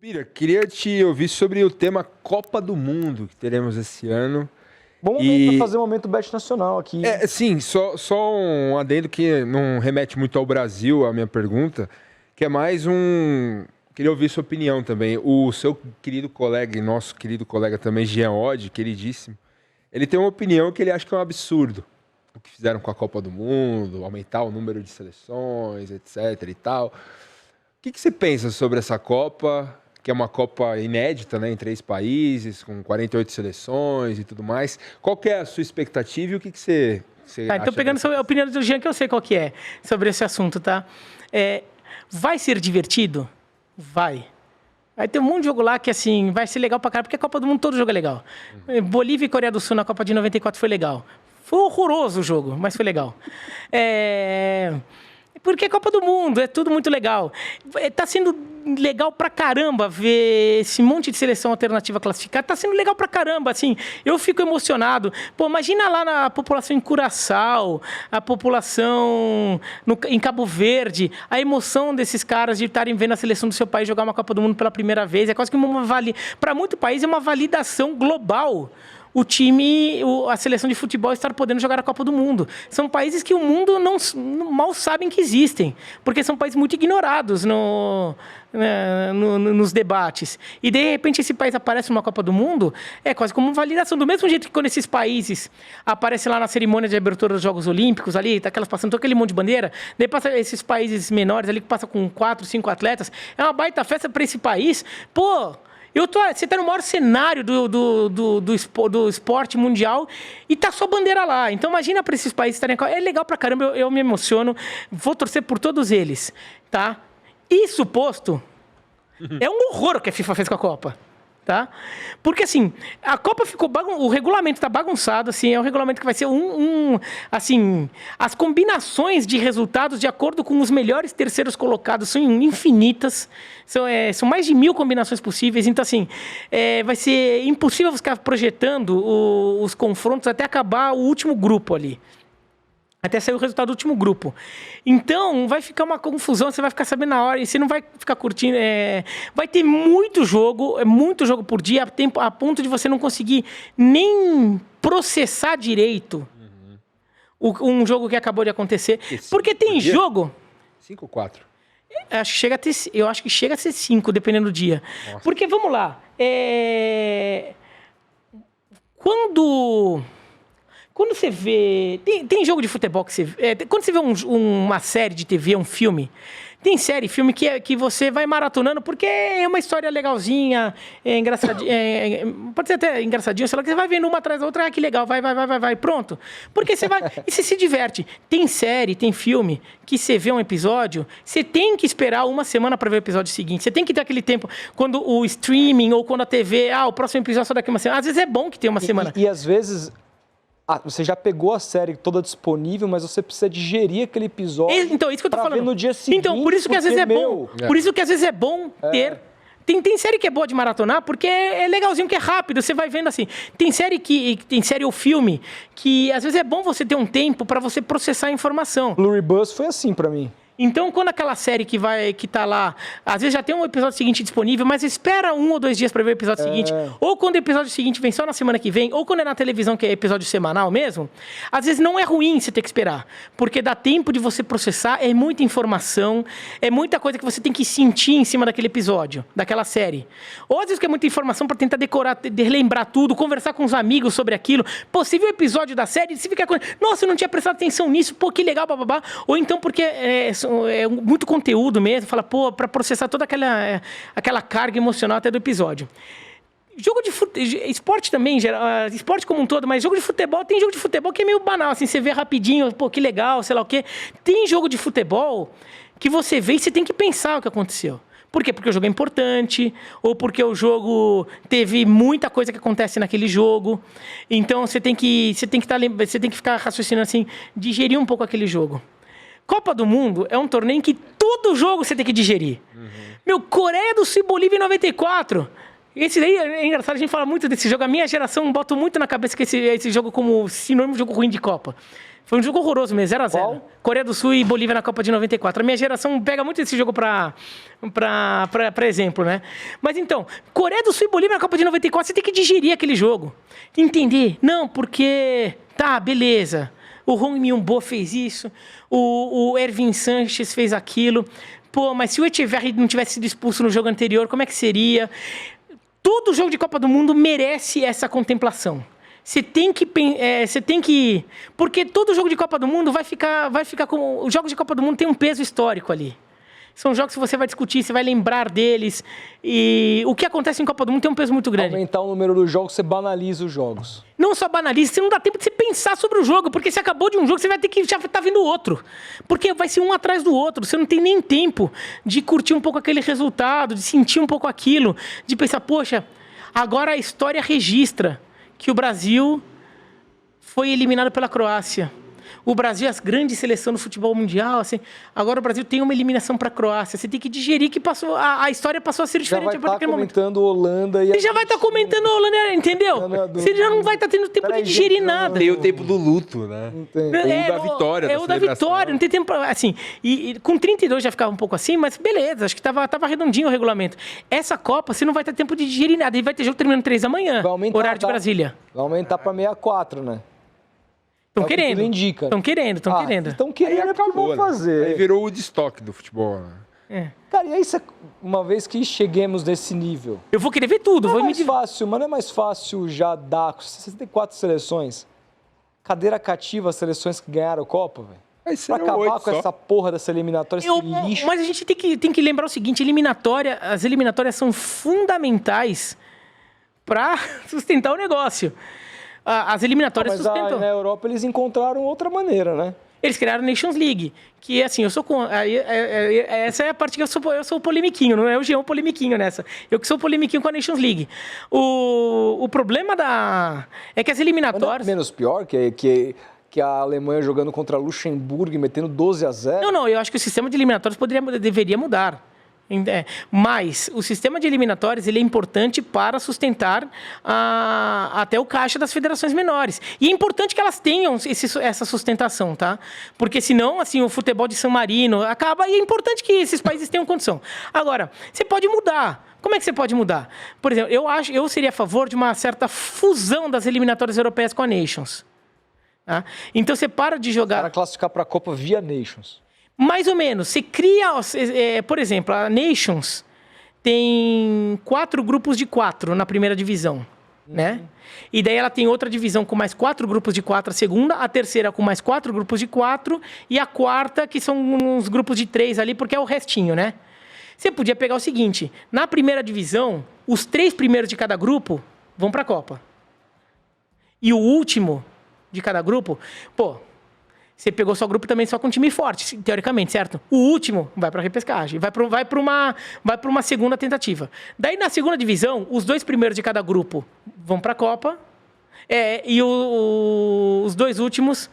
Pira, queria te ouvir sobre o tema Copa do Mundo que teremos esse ano. Bom momento para fazer um momento bet nacional aqui. Sim, só um adendo que não remete muito ao Brasil, a minha pergunta, que é mais um... Queria ouvir sua opinião também. O seu querido colega, e nosso querido colega também, Jean Oddi, queridíssimo, ele tem uma opinião que ele acha que é um absurdo o que fizeram com a Copa do Mundo, aumentar o número de seleções, etc e tal. O que você pensa sobre essa Copa, que é uma Copa inédita, né, em 3 países, com 48 seleções e tudo mais? Qual que é a sua expectativa e o que você acha? Então, pegando a opinião do Jean, que eu sei qual que é sobre esse assunto, tá? Vai ser divertido? Vai. Vai ter um monte de jogo lá que, assim, vai ser legal pra caralho, porque a Copa do Mundo, todo jogo é legal. Bolívia e Coreia do Sul na Copa de 94 foi legal. Foi horroroso o jogo, mas foi legal. Porque é Copa do Mundo, é tudo muito legal. Tá sendo legal pra caramba ver esse monte de seleção alternativa classificada. Tá sendo legal pra caramba, assim. Eu fico emocionado. Pô, imagina lá na população em Curaçao, a população em Cabo Verde, a emoção desses caras de estarem vendo a seleção do seu país jogar uma Copa do Mundo pela primeira vez. É quase que para muito país é uma validação global. O time, a seleção de futebol estar podendo jogar a Copa do Mundo. São países que o mundo mal sabem que existem, porque são países muito ignorados nos debates. E, de repente, esse país aparece numa Copa do Mundo, é quase como uma validação. Do mesmo jeito que quando esses países aparecem lá na cerimônia de abertura dos Jogos Olímpicos, ali, tá passando todo aquele monte de bandeira, daí passa esses países menores ali, que passam com 4, 5 atletas, é uma baita festa para esse país. Pô... Você está no maior cenário do esporte mundial e tá sua bandeira lá. Então, imagina para esses países estarem... É legal pra caramba, eu me emociono. Vou torcer por todos eles, tá? Isso posto, é um horror o que a FIFA fez com a Copa. Tá? Porque, assim, a Copa ficou... O regulamento está bagunçado, assim, é um regulamento que vai ser assim, as combinações de resultados de acordo com os melhores terceiros colocados são infinitas, são mais de 1000 combinações possíveis, então, assim, vai ser impossível ficar projetando os confrontos até acabar o último grupo ali. Até sair o resultado do último grupo. Então, vai ficar uma confusão, você vai ficar sabendo na hora, e você não vai ficar curtindo. Vai ter muito jogo por dia, a ponto de você não conseguir nem processar direito um jogo que acabou de acontecer. Porque tem jogo... 5 ou 4? Eu acho que chega a ser 5, dependendo do dia. Nossa. Porque, vamos lá, Quando você vê... Tem jogo de futebol que você vê... Quando você vê uma série de TV, um filme... Tem série, filme que você vai maratonando porque é uma história legalzinha, engraçadinha... pode ser até engraçadinho, sei lá, que você vai vendo uma atrás da outra, que legal, vai, pronto. Porque você vai... e você se diverte. Tem série, tem filme, que você vê um episódio, você tem que esperar uma semana para ver o episódio seguinte. Você tem que ter aquele tempo, quando o streaming ou quando a TV... o próximo episódio é só daqui uma semana. Às vezes é bom que tenha uma semana. E às vezes... você já pegou a série toda disponível, mas você precisa digerir aquele episódio. Então, isso que eu tô falando. Ver no dia seguinte. Então, por isso que às vezes é bom. Por isso que às vezes é bom ter. Tem série que é boa de maratonar, porque é legalzinho, que é rápido, você vai vendo assim. Tem série ou filme que às vezes é bom você ter um tempo para você processar a informação. Pluribus foi assim para mim. Então, quando aquela série que tá lá, às vezes já tem um episódio seguinte disponível, mas espera 1 ou 2 dias para ver o episódio seguinte, ou quando o episódio seguinte vem só na semana que vem, ou quando é na televisão, que é episódio semanal mesmo, às vezes não é ruim você ter que esperar, porque dá tempo de você processar, é muita informação, é muita coisa que você tem que sentir em cima daquele episódio, daquela série. Ou às vezes que é muita informação para tentar decorar, relembrar tudo, conversar com os amigos sobre aquilo. Pô, você viu o episódio da série, você fica... Nossa, eu não tinha prestado atenção nisso, pô, que legal, bababá. Ou então porque é muito conteúdo mesmo, fala, pô, para processar toda aquela carga emocional até do episódio. Jogo de esporte também, esporte como um todo, mas jogo de futebol, tem jogo de futebol que é meio banal, assim, você vê rapidinho, pô, que legal, sei lá o quê. Tem jogo de futebol que você vê e você tem que pensar o que aconteceu. Por quê? Porque o jogo é importante, ou porque o jogo teve muita coisa que acontece naquele jogo. Então, você tem que ficar raciocinando assim, digerir um pouco aquele jogo. Copa do Mundo é um torneio em que todo jogo você tem que digerir. Coreia do Sul e Bolívia em 94. esse daí é engraçado, a gente fala muito desse jogo. A minha geração bota muito na cabeça que esse jogo como sinônimo de jogo ruim de Copa. Foi um jogo horroroso mesmo, 0x0. Qual? Coreia do Sul e Bolívia na Copa de 94. A minha geração pega muito esse jogo pra exemplo, né? Mas então, Coreia do Sul e Bolívia na Copa de 94, você tem que digerir aquele jogo. Entender. Não, porque... Tá, beleza. O Hong Myung-bo fez isso. O Ervin Sanches fez aquilo. Pô, mas se o Echeverri não tivesse sido expulso no jogo anterior, como é que seria? Todo jogo de Copa do Mundo merece essa contemplação. Você tem que... Porque todo jogo de Copa do Mundo vai ficar com... Os jogos de Copa do Mundo tem um peso histórico ali. São jogos que você vai discutir, você vai lembrar deles. E o que acontece em Copa do Mundo tem um peso muito grande. Aumentar o número dos jogos, você banaliza os jogos. Não só banaliza, você não dá tempo de você pensar sobre o jogo, porque você acabou de um jogo, você vai ter que já tá vindo outro. Porque vai ser um atrás do outro, você não tem nem tempo de curtir um pouco aquele resultado, de sentir um pouco aquilo, de pensar, poxa, agora a história registra que o Brasil foi eliminado pela Croácia. O Brasil é a grande seleção do futebol mundial, assim, agora o Brasil tem uma eliminação para a Croácia. Você tem que digerir que a história passou a ser diferente a partir daquele momento. Já vai estar comentando Holanda e... Você já vai estar comentando a Holanda, entendeu? Você já não vai estar tendo tempo de digerir nada. Tem o tempo do luto, né? Tem o da vitória. É o da vitória, não tem tempo pra... Assim, e com 32 já ficava um pouco assim, mas beleza, acho que tava redondinho o regulamento. Essa Copa, você não vai ter tempo de digerir nada. E vai ter jogo terminando 3 da manhã, horário de Brasília. Vai aumentar para 64, né? Estão querendo. Estão querendo. Estão querendo, é porque vão fazer. Aí virou o destoque do futebol, né? É. Cara, e aí, uma vez que cheguemos nesse nível... Eu vou querer ver tudo. Não é mais fácil já dar... 64 seleções. Cadeira cativa as seleções que ganharam a Copa, velho. Pra acabar com essa porra dessa eliminatória, esse lixo. Mas a gente tem que lembrar o seguinte, as eliminatórias são fundamentais para sustentar o negócio. As eliminatórias sustentam. Mas na Europa eles encontraram outra maneira, né? Eles criaram a Nations League, que assim, eu sou com... Essa é a parte que eu sou o polemiquinho, não é o Jean polemiquinho nessa. Eu que sou o polemiquinho com a Nations League. O problema é que as eliminatórias... Mas não é menos pior que a Alemanha jogando contra Luxemburgo e metendo 12-0? Não, eu acho que o sistema de eliminatórios deveria mudar. Mas o sistema de eliminatórias ele é importante para sustentar até o caixa das federações menores. E é importante que elas tenham essa sustentação, tá? Porque senão, assim, o futebol de San Marino acaba e é importante que esses países tenham condição. Agora, você pode mudar. Como é que você pode mudar? Por exemplo, eu seria a favor de uma certa fusão das eliminatórias europeias com a Nations. Tá? Então você para de jogar... Para classificar para a Copa via Nations. Mais ou menos. Você cria, por exemplo, a Nations tem 4 grupos de 4 na primeira divisão, né? E daí ela tem outra divisão com mais 4 grupos de 4 a segunda, a terceira com mais 4 grupos de 4 e a quarta que são uns grupos de 3 ali, porque é o restinho, né? Você podia pegar o seguinte, na primeira divisão, os 3 primeiros de cada grupo vão para a Copa. E o último de cada grupo, você pegou seu grupo também só com um time forte, teoricamente, certo? O último vai para a repescagem, vai para uma segunda tentativa. Daí, na segunda divisão, os 2 primeiros de cada grupo vão para a Copa e os 2 últimos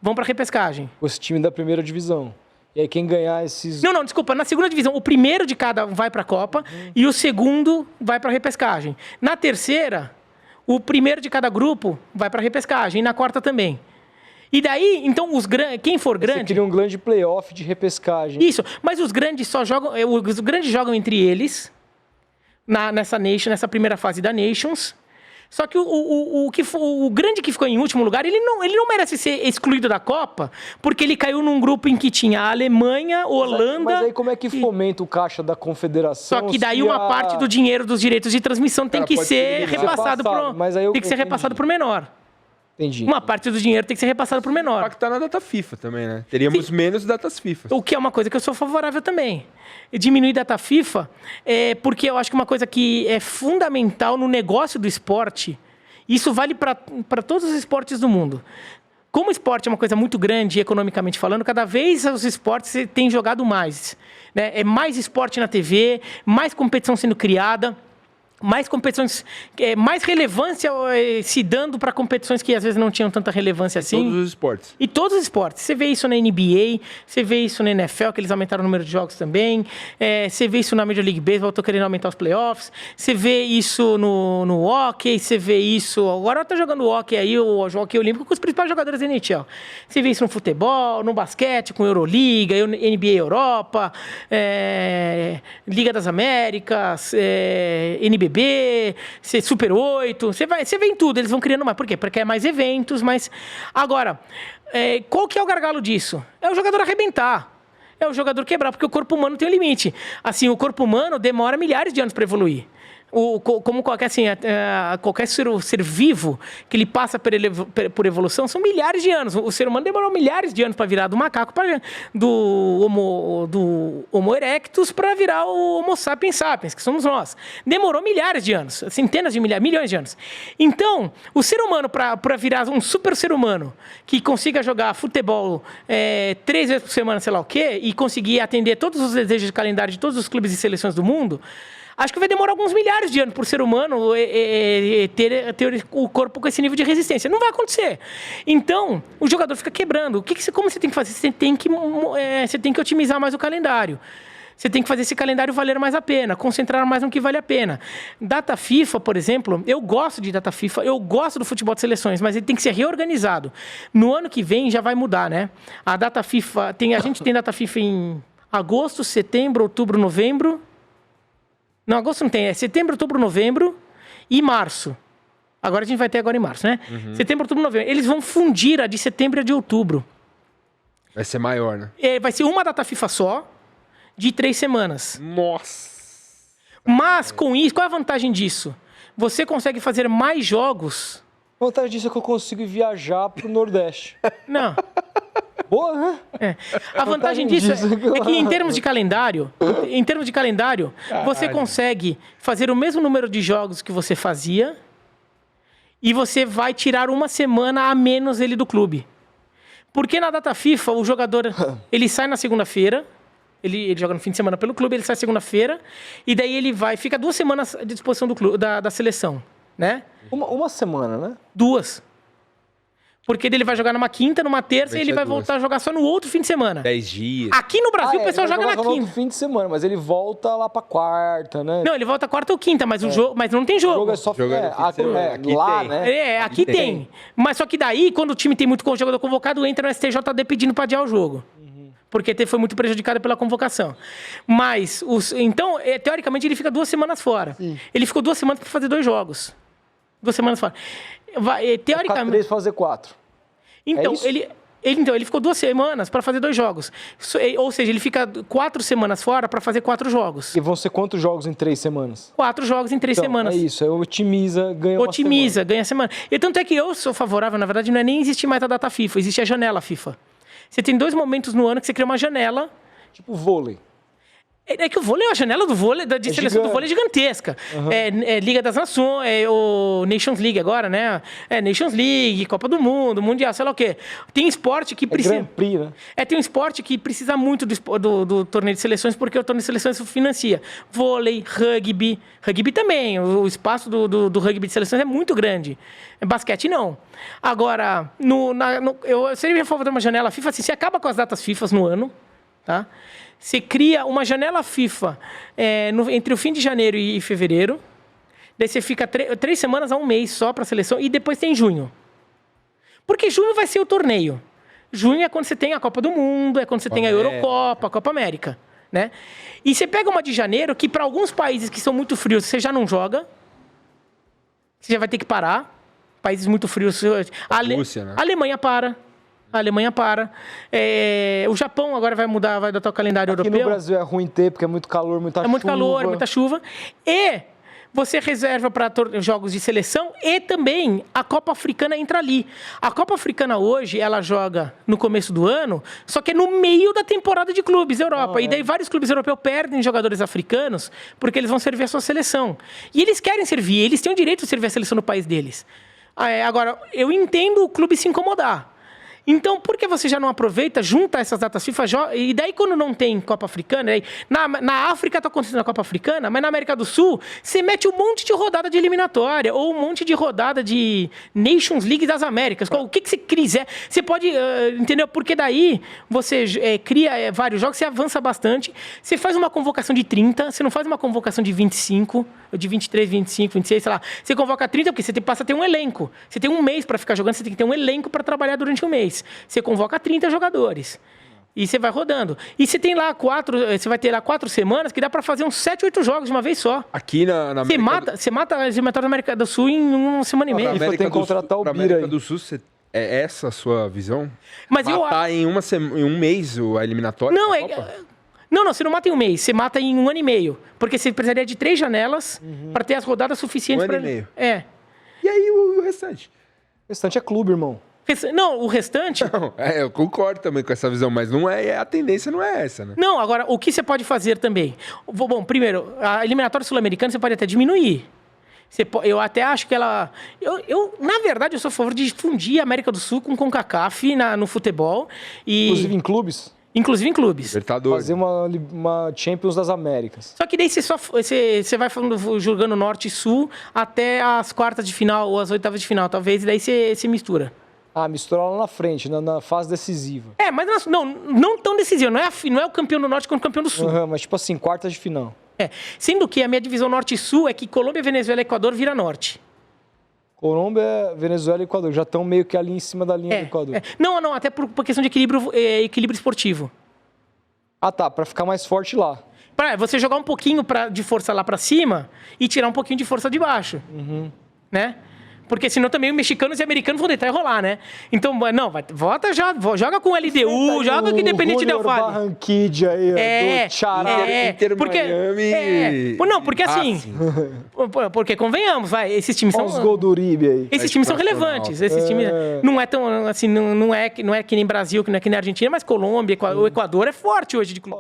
vão para a repescagem. Esse time da primeira divisão. E aí quem ganhar esses... Não, desculpa. Na segunda divisão, o primeiro de cada vai para a Copa e o segundo vai para a repescagem. Na terceira, o primeiro de cada grupo vai para a repescagem e na quarta também. E daí, então, quem for grande... Você cria um grande playoff de repescagem. Isso, mas os grandes jogam entre eles, nessa primeira fase da Nations. Só que o grande que ficou em último lugar, ele não merece ser excluído da Copa, porque ele caiu num grupo em que tinha a Alemanha, Holanda... Mas aí como é que fomenta o caixa da confederação? Só que daí uma parte do dinheiro dos direitos de transmissão tem que ser repassado para o menor. Entendi. Uma parte do dinheiro tem que ser repassada para o menor. Impactar na data FIFA também, né? Teríamos menos datas FIFA. O que é uma coisa que eu sou favorável também. Diminuir data FIFA, porque eu acho que uma coisa que é fundamental no negócio do esporte, isso vale para todos os esportes do mundo. Como o esporte é uma coisa muito grande, economicamente falando, cada vez os esportes têm jogado mais. Né? É mais esporte na TV, mais competição sendo criada. mais competições, mais relevância se dando para competições que às vezes não tinham tanta relevância assim. Todos os esportes. E todos os esportes. Você vê isso na NBA, você vê isso na NFL, que eles aumentaram o número de jogos também. Você vê isso na Major League Baseball, estão querendo aumentar os playoffs. Você vê isso no hockey, você vê isso... Agora está jogando hockey aí, o hockey olímpico, com os principais jogadores da NHL. Você vê isso no futebol, no basquete, com Euroliga, NBA Europa, Liga das Américas, NBB, Super 8, você vê em tudo, eles vão criando mais. Por quê? Porque é mais eventos, mas... Agora, qual que é o gargalo disso? É o jogador arrebentar. É o jogador quebrar, porque o corpo humano tem um limite. Assim, o corpo humano demora milhares de anos para evoluir. Como qualquer ser vivo que ele passa por evolução, são milhares de anos. O ser humano demorou milhares de anos para virar do macaco, do Homo erectus, para virar o Homo sapiens sapiens, que somos nós. Demorou milhares de anos, centenas de milhões de anos. Então, o ser humano, para virar um super ser humano, que consiga jogar futebol 3 vezes por semana, sei lá o quê, e conseguir atender todos os desejos de calendário de todos os clubes e seleções do mundo, acho que vai demorar alguns milhares de anos por ser humano ter o corpo com esse nível de resistência. Não vai acontecer. Então, o jogador fica quebrando. Como você tem que fazer? Você tem que otimizar mais o calendário. Você tem que fazer esse calendário valer mais a pena, concentrar mais no que vale a pena. Data FIFA, por exemplo, eu gosto de data FIFA, eu gosto do futebol de seleções, mas ele tem que ser reorganizado. No ano que vem já vai mudar, né? A data FIFA, a gente tem data FIFA em agosto, setembro, outubro, novembro... Não, agosto não tem. É setembro, outubro, novembro e março. Agora a gente vai ter agora em março, né? Uhum. Setembro, outubro, novembro. Eles vão fundir a de setembro e a de outubro. Vai ser maior, né? Vai ser uma data FIFA só, de 3 semanas. Nossa! Mas, com isso, qual é a vantagem disso? Você consegue fazer mais jogos... A vantagem disso é que eu consigo viajar pro Nordeste. Não. Boa, né? A vantagem disso é que em termos de calendário, você consegue fazer o mesmo número de jogos que você fazia e você vai tirar uma semana a menos ele do clube. Porque na data FIFA, o jogador ele sai na segunda-feira, ele joga no fim de semana pelo clube, ele sai segunda-feira e daí ele fica 2 semanas à disposição do clube, da seleção, né? Uma semana, né? 2. Porque ele vai jogar numa quinta, numa terça e ele vai voltar a jogar só no outro fim de semana. 10 dias. Aqui no Brasil o pessoal joga na quinta. No fim de semana, mas ele volta lá pra quarta, né? Não, ele volta quarta ou quinta, mas, mas não tem jogo. O jogo é só aqui lá, tem. né? Aqui tem. Mas só que daí, quando o time tem muito jogador convocado, entra no STJD pedindo pra adiar o jogo. Porque foi muito prejudicado pela convocação. Mas, então, teoricamente, ele fica 2 semanas fora. Sim. Ele ficou 2 semanas pra fazer 2 jogos. 2 semanas fora. Teoricamente... 3 fazer 4. Então, ele ficou 2 semanas para fazer 2 jogos. Ou seja, ele fica 4 semanas fora para fazer 4 jogos. E vão ser quantos jogos em 3 semanas? 4 jogos em 3 semanas. É isso, otimiza, ganha uma semana. Ganha semana. E tanto é que eu sou favorável, na verdade, não é nem existir mais a data FIFA, existe a janela FIFA. Você tem 2 momentos no ano que você cria uma janela. Tipo vôlei. É que o vôlei, a janela do vôlei, de seleção do vôlei é gigantesca. Uhum. É Liga das Nações, o Nations League agora, né? Nations League, Copa do Mundo, Mundial, sei lá o quê. Tem esporte que precisa... Grand Prix, né? Tem um esporte que precisa muito do torneio de seleções, porque o torneio de seleções financia. Vôlei, rugby. Rugby também. O espaço do rugby de seleções é muito grande. Basquete, não. Agora, eu seria a favor de uma janela FIFA, assim, você acaba com as datas FIFA no ano, tá? Você cria uma janela FIFA entre o fim de janeiro e fevereiro. Daí você fica 3 semanas a 1 mês só para a seleção. E depois tem junho. Porque junho vai ser o torneio. Junho é quando você tem a Copa do Mundo, é quando você tem a Eurocopa, a Copa América, né? E você pega uma de janeiro, que para alguns países que são muito frios, você já não joga. Você já vai ter que parar. Países muito frios. Rússia, né? A Alemanha para. O Japão agora vai adotar o calendário europeu. Aqui no Brasil é ruim ter, porque é muito calor, muita chuva. É muito calor, muita chuva. E você reserva para jogos de seleção e também a Copa Africana entra ali. A Copa Africana hoje, ela joga no começo do ano, só que é no meio da temporada de clubes Europa. E daí vários clubes europeus perdem jogadores africanos porque eles vão servir a sua seleção. E eles querem servir, eles têm o direito de servir a seleção do país deles. Agora, eu entendo o clube se incomodar. Então, por que você já não aproveita, junta essas datas FIFA, e daí quando não tem Copa Africana, aí, na África está acontecendo a Copa Africana, mas na América do Sul, você mete um monte de rodada de eliminatória, ou um monte de rodada de Nations League das Américas, o que você quiser. Você pode, entendeu? Porque daí você cria vários jogos, você avança bastante, você faz uma convocação de 30, você não faz uma convocação de 25, de 23, 25, 26, sei lá. Você convoca 30 porque você passa a ter um elenco. Você tem um mês para ficar jogando, você tem que ter um elenco para trabalhar durante um mês. Você convoca 30 jogadores. E você vai rodando. E você tem lá você vai ter lá 4 semanas que dá para fazer uns 7, 8 jogos de uma vez só. Aqui na América Você mata as eliminatórias da América do Sul em uma semana e meia. Tem que contratar o Bira América do Sul, é essa a sua visão? Mas matar em um mês a eliminatória? Não, Não, você não mata em um mês, você mata em 1 ano e meio. Porque você precisaria de 3 janelas para ter as rodadas suficientes para. 1 ano e meio. É. E aí o restante? O restante é clube, irmão. Não, o restante... Não, eu concordo também com essa visão, mas não a tendência não é essa, né? Não, agora, o que você pode fazer também? Bom, primeiro, a eliminatória sul-americana você pode até diminuir. Eu até acho que ela... na verdade, eu sou a favor de fundir a América do Sul com CONCACAF no futebol. Inclusive em clubes? Inclusive em clubes. Libertadores. Fazer uma Champions das Américas. Só que daí você vai jogando norte e sul até as quartas de final ou as oitavas de final, talvez, e daí você mistura. Misturar lá na frente, na fase decisiva. Mas não tão decisiva. Não é o campeão do norte contra o campeão do sul. Mas tipo assim, quartas de final. Sendo que a minha divisão norte e sul é que Colômbia, Venezuela e Equador vira norte. Colômbia, Venezuela e Equador já estão meio que ali em cima da linha do Equador. Não, até por questão de equilíbrio esportivo. Tá, para ficar mais forte lá. Pra você jogar um pouquinho de força lá pra cima e tirar um pouquinho de força de baixo. Né? Porque senão também os mexicanos e americanos vão deitar e rolar, né? Então, não, volta já, joga com o LDU, joga com o Independente Del Valle. Barranquilla aí, do Chará. Inter Miami. Não, porque assim... Porque convenhamos, esses times são... Olha os gols do Uribe aí. Esses times são relevantes. Esses times não é tão, assim, não é que nem Brasil, que não é que nem Argentina, mas Colômbia, o Equador é forte hoje de clube.